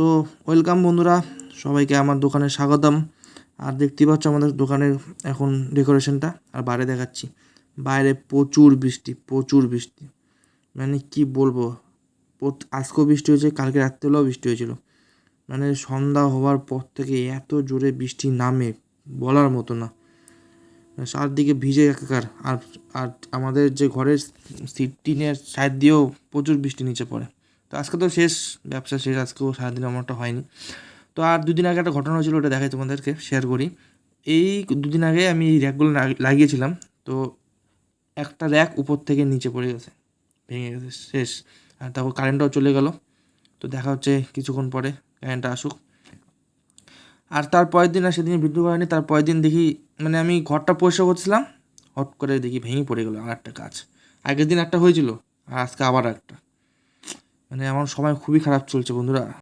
So welcome বন্ধুরা, সবাইকে আমার দোকানে স্বাগতম। আর দেখতে পাচ্ছ আমাদের দোকানের এখন ডেকোরেশনটা। আর বাইরে দেখাচ্ছি, বাইরে প্রচুর বৃষ্টি, প্রচুর বৃষ্টি, মানে কি বলবো। আজকেও বৃষ্টি হয়েছে, কালকে রাত্রেবেলাও বৃষ্টি হয়েছিল। মানে সন্ধ্যা হওয়ার পর থেকে এত জোরে বৃষ্টি নামে, বলার মতো না। চারদিকে ভিজে একাকার। আর আর আমাদের যে ঘরের টিনের সাইড দিয়েও প্রচুর বৃষ্টি নিচে পড়ে। তো আজকে তো শেষ, ব্যবসা শেষ, আজকেও সারাদিন আমারটা হয়নি। তো আর দুদিন আগে একটা ঘটনা হয়েছিল, ওটা দেখাই তোমাদেরকে, শেয়ার করি। এই দুদিন আগে আমি এই র্যাকগুলো লাগিয়েছিলাম, তো একটা র্যাক উপর থেকে নিচে পড়ে গেছে, ভেঙে গেছে, শেষ। আর তারপর কারেন্টটাও চলে গেল। তো দেখা হচ্ছে কিছুক্ষণ পরে, কারেন্টটা আসুক। আর তার পরের দিন, আর সেদিন ভিডিও করেনি, তার পরের দিন দেখি, মানে আমি ঘরটা পরিষ্কার করছিলাম, হট করে দেখি ভেঙে পড়ে গেলো আর একটা গাছ। আগের দিন একটা হয়েছিল, আর আজকে আবার একটা। মানে আমার সময় খুবই খারাপ চলছে বন্ধুরা।